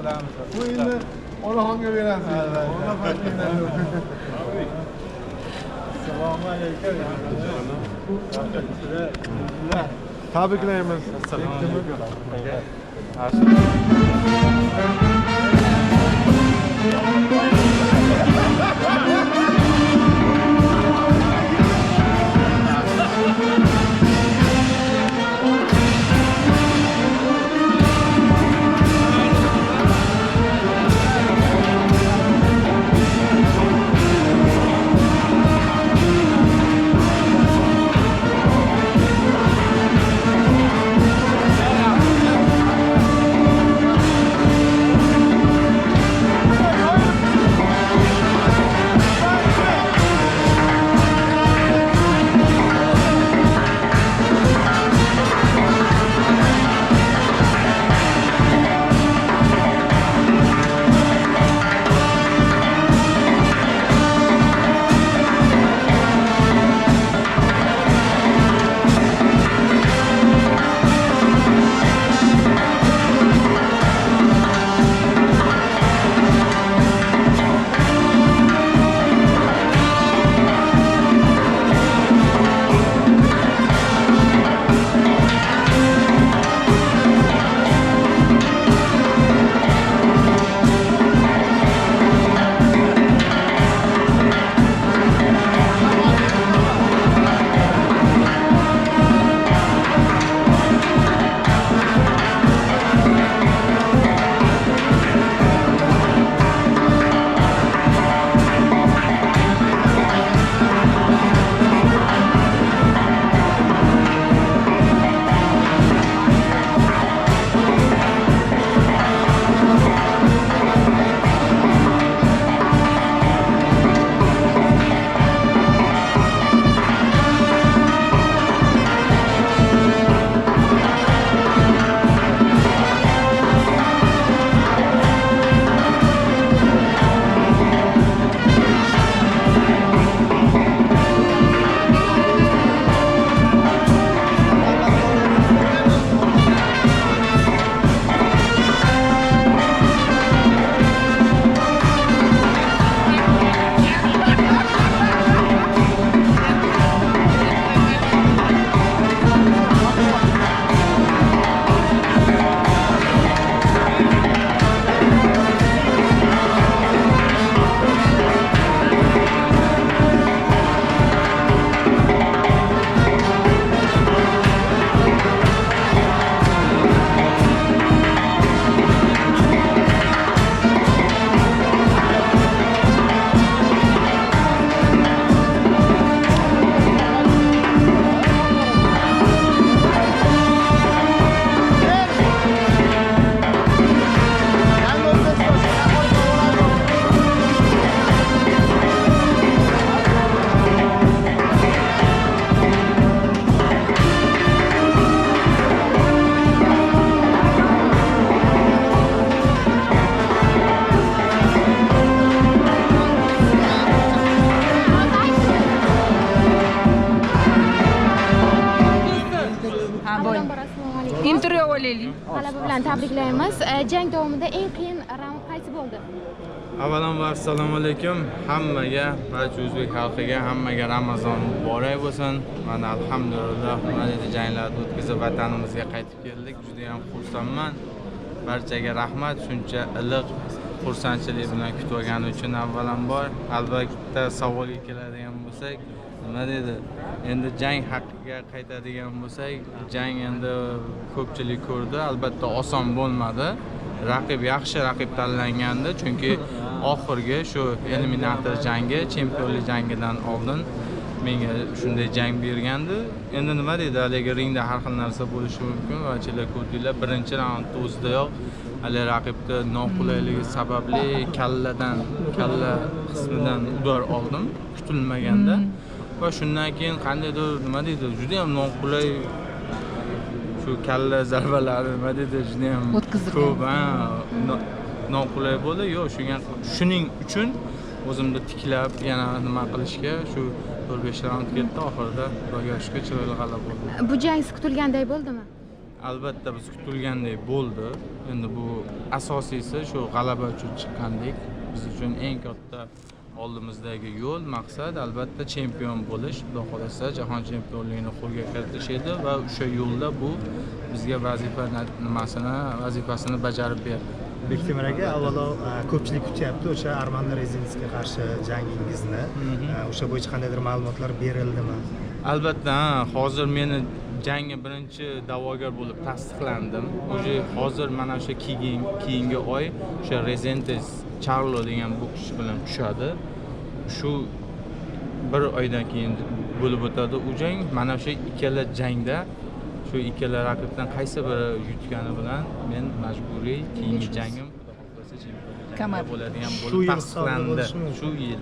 qilamiz. Bu endi onaxonga berasiz. Assalomu alaykum. Tabriklaymiz. Assalomu alaykum. Intervyu olaylik. G'alaba bilan tabriklaymiz. Jang davomida eng qiyin raund qaysi bo'ldi? Avvalambor assalomu alaykum hammaga, barcha o'zbek xalqiga, hammaga Ramazon muborak bo'lsin. Mana alhamdulillah mana bu janglarni o'tkazib vatanimizga qaytib keldik. Juda ham xursandman. Barchaga rahmat, shuncha iliq xursandchilik bilan kutib olgani uchun avvalambor. Albatta savolga keladigan bo'lsak, nima dedi? Endi jang haqiga qaytadigan bo'lsak, jang endi ko'pchilik ko'rdi, albatta oson bo'lmadi. Raqib yaxshi raqib tanlangandi, chunki oxirgi shu eliminator jangi, chempionlik jangidan oldin menga shunday jang bergandi. Endi nima deydi, haligi ringda har xil narsa bo'lishi mumkin. Vachilar ko'rdinglar, birinchi raundda o'zidayoq hali raqibni noqulayligi sababli kalla qismidan udar oldim, kutilmaganda. Va shundan keyin qandaydir nima deydi, juda ham noqulay shu kalla zarbalari nima deydi, juda ham ko'p, noqulay bo'ldi. Yo'q, shuning uchun o'zimni tiklab yana nima qilishga shu 4-5 raund ketdi, oxirida Xudoga shukr chiroyli g'alaba bo'ldi. Bu jang kutilganday bo'ldimi? albatta biz kutilgandek bo'ldi. Endi bu asosiysi shu g'alaba uchun chiqqandik. Biz uchun eng katta oldimizdagi yo'l, maqsad albatta chempion bo'lish. Xudo xolasa jahon chempionligini qo'lga kiritish edi va o'sha yo'lda bu bizga vazifasini bajarib berdi. Bektemir aka, avvalo ko'pchilik kutyapti o'sha Armando Rezinsga qarshi jangingizni. O'sha bo'yicha qandaydir ma'lumotlar berildimi? Albatta, hozir meni jangga birinchi da'vogar bo'lib tasdiqlandim. O'sha hozir mana o'sha keyingi oy o'sha Rezentes Charlo degan bokschi bilan tushadi. Shu bir oydan keyin bo'lib o'tadi u jang. Mana o'sha ikkala jangda shu ikkala raqibdan qaysi biri yutgani bilan men majburiy keyingi jangim xudo xohlasa chempionlik bo'ladigan bo'lib tasdiqlandi. Shu yil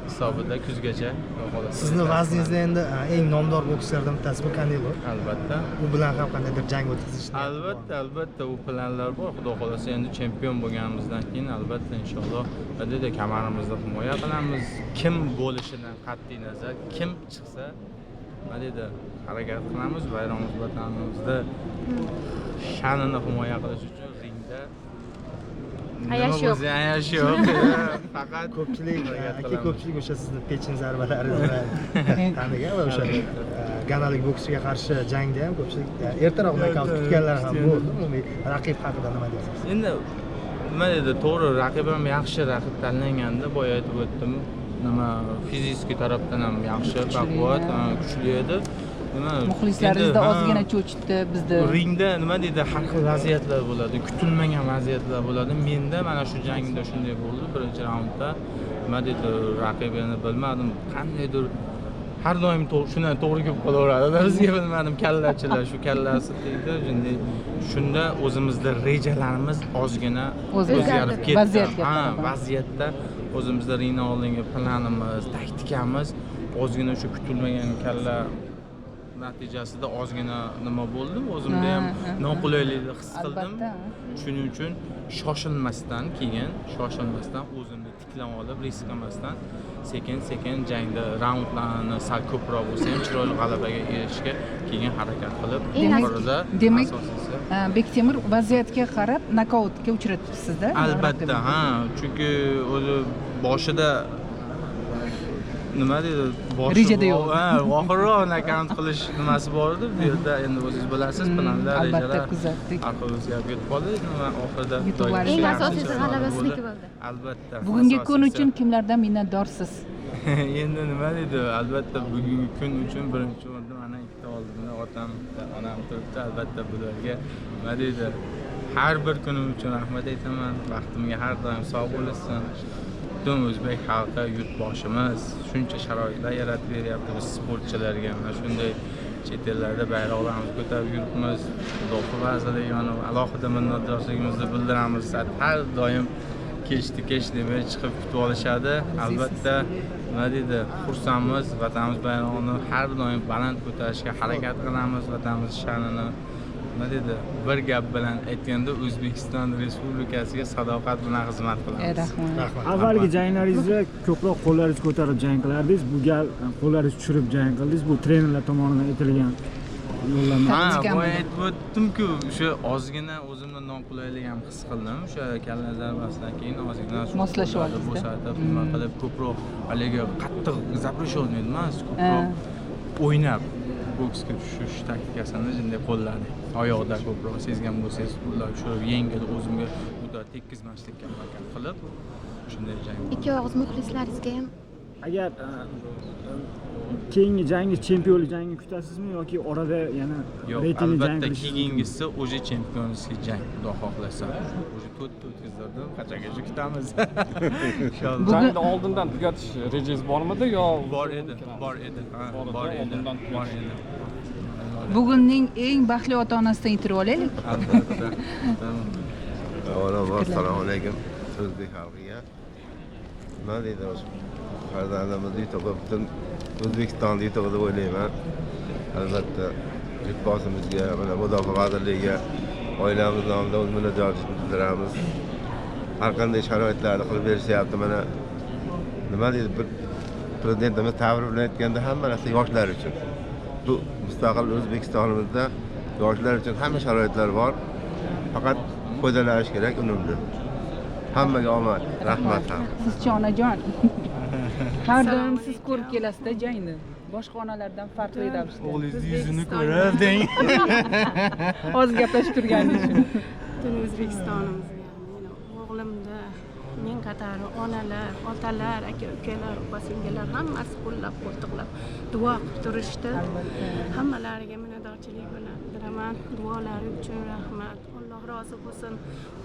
hisobida kuzgacha xudo xohlasa. Sizni vazningizni endi eng nomdor bokschilardan bittasi bu Canelo. Albatta. U bilan ham qandaydir jang o'tkazishni. Albatta u planlar bor. Xudo xohlasa endi chempion bo'lganimizdan keyin albatta inshaalloh hadeda kamarimizni himoya qilamiz. Kim bo'lishidan qat'iy nazar, kim chiqsa hadeda harakat qilamiz. Bayrog'imiz vatanimizda sha'nini himoya qilish uchun ringda Ayash yo'q. Ayash yo'q. Faqat ko'pchilik o'sha sizni pechin zarbalaringizni tanigan va o'sha ganalik bokschiga qarshi jangda ham ko'pchilik ertaroq nokaut kutganlar ham bo'ldi. Umumiy raqib haqida nima deysiz? Endi nima dedi, to'g'ri, raqibim yaxshi raqib tanlanganda, boya aytib o'tdim. Nima fizik tarafdan ham yaxshi, baquvvat, kuchli edi. Muxlislaringizda ozgina cho'chitdi bizni. Ringda nima deydi, har xil vaziyatlar bo'ladi, kutilmagan vaziyatlar bo'ladi. Menda mana shu jangda shunday bo'ldi. Birinchi raundda nima deydi, raqibini bilmadim, qandaydir har doim shundan to'g'ri kelib qolaveradi. Bizga bilmadim, kallachilar shu kallasi deydi. Shunda o'zimizda rejalarimiz ozgina o'zgarib ketdi. Vaziyatda o'zimizda ringdan oldingi planimiz, taktikamiz ozgina shu kutilmagan kalla natijasida ozgina nima bo'ldi, o'zimda ham noqulaylikni his qildim. Shuning uchun shoshilmasdan o'zimni tiklab olib, risk qilmasdan sekin jangda raundlarni sal ko'proq bo'lsa ham chiroyli g'alabaga erishishga keyin harakat qilib, demak, Bektemir vaziyatga qarab nokautga uchratibsiz-da? Albatta, chunki o'zi boshida nima deydi, rejada yo'q. Oxirroq nokaut qilish nimasi bor edi. Bu yerda endi o'zingiz bilasiz, planlar, rejalar har xil o'zgarib ketib qoldi. Oxirida eng asosiysi g'alaba sizniki bo'ldi. Albatta. Bugungi kun uchun kimlardan minnatdorsiz? Endi nima deydi, albatta bugungi kun uchun birinchi o'rinda mana ikkita oldimda otam, onam turibdi. Albatta bularga nima deydi, har bir kunim uchun rahmat aytaman. Vaqtimga har doim sog' bo'lsin. Butun o'zbek xalqi, yurtboshimiz shuncha sharoitlar yaratib beryapti biz sportchilarga. Mana shunday chet ellarda bayroqlarimizni ko'tarib yuribmiz. Mudofaa vaziriga alohida minnatdorligimizni bildiramiz. Har doim kech demay chiqib kutib olishadi. Albatta, nima deydi, xursandmiz. Vatanimiz bayrog'ini har doim baland ko'tarishga harakat qilamiz. Vatanimiz sha'nini nima deydi, bir gap bilan aytganda O'zbekiston Respublikasiga sadoqat bilan xizmat qilamiz. Rahmat. Avvalgi janglaringizda ko'proq qo'llaringizni ko'tarib jang qilardingiz. Bu gal qo'llaringizni tushirib jang qildingiz. Bu trenerlar tomonidan aytilgan yo'llanma. Boya aytib o'tdim-ku, o'sha ozgina o'zimni noqulaylik ham his qildim. O'sha kalla zarbasidan keyin ozgina moslashib oldingiz. Bo'satib, nima qilib ko'proq haligi qattiq zaprashonniy emas, ko'proq o'ynab boksga tushish taktikasini shunday qo'lladik. Oyoqda ko'proq sezgan bo'lsangiz, ular tushirib yengil o'zimga juda tekkizmaslikka harakat qilib shunday jang. Ikki og'iz muxlislaringizga ham Agar keyingi jangi chempionlik jangi kutasizmi yoki orada yana reytingli jang albatta keyingisi o'sha chempionskiy jang, xudo xohlasa. O'sha 4 o'tkazdirdim, qachongacha kutamiz. Inshaalloh. Jangni oldindan tugatish rejangiz bormidi yo? Bor edi. Bugunning eng baxtli ota-onasidan intervyu olaylik. Albatta. Avvalambor assalomu alaykum o'zbek xalqiga. Nima deydi o'sha farzandimizni yutug'i butun O'zbekistonni yutug'i deb o'ylayman. Albatta yurtboshimizga, mana Mudofaa vazirligiga oilamiz nomidan o'z minnatdorchiligimizni bildiramiz. Har qanday sharoitlarni qilib berishyapti. Mana nima deydi, bir prezidentimiz ta'bir bilan aytganda hamma narsa yoshlar uchun. Bu mustaqil O'zbekistonimizda yoshlar uchun hamma sharoitlar bor. Faqat foydalanish kerak unumli. Hammaga omad. Rahmat ham. Sizchi onajon? Har doim siz ko'rib kelasiz-da jangni. Boshqa onalardan farqli ravishda. O'g'lingizni yuzini ko'rib deng. Hozir gaplashib turganingiz uchun. Butun O'zbekistonimizga, meni o'g'limni, men qatori onalar, otalar, aka-ukalar, opa-singillar hammasi qo'llab-qo'ltiqlab duo qilib turishdi. Hammalariga minnatdorchilik bildiraman. Duolari uchun rahmat. Alloh rozi bo'lsin.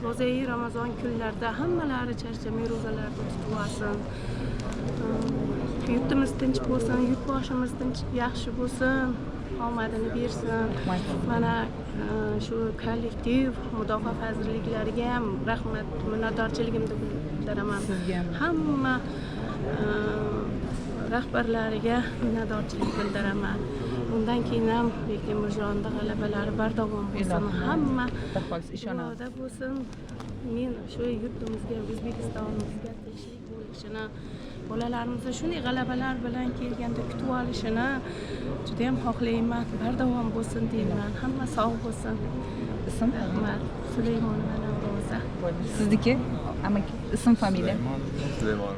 Ro'zai Ramazon kunlarida hammalari charchamay ro'zalarda tutib olsin. Yurtimiz tinch bo'lsin, yurtboshimiz tinch, yaxshi bo'lsin. Omadini bersin. Mana shu kollektiv mudofaa vazirliklariga ham rahmat, minnatdorchiligimni bildiraman. Hamma rahbarlariga minnatdorchilik bildiraman. Bundan keyin ham Bektemirjonda g'alabalari bardavom bo'lsin. Hamma ishonamoqda bo'lsin. Men shu yurtimizga, O'zbekistonimizga tinchlik bo'lishini, bolalarimizni shunday g'alabalar bilan kelganda kutib olishini juda ham xohlayman. Bardavom bo'lsin deyman. Hamma sog' bo'lsin. Ism Rahmat Suleymonova Navro'za. Sizniki? Amaki, ism familiya? Süleyman.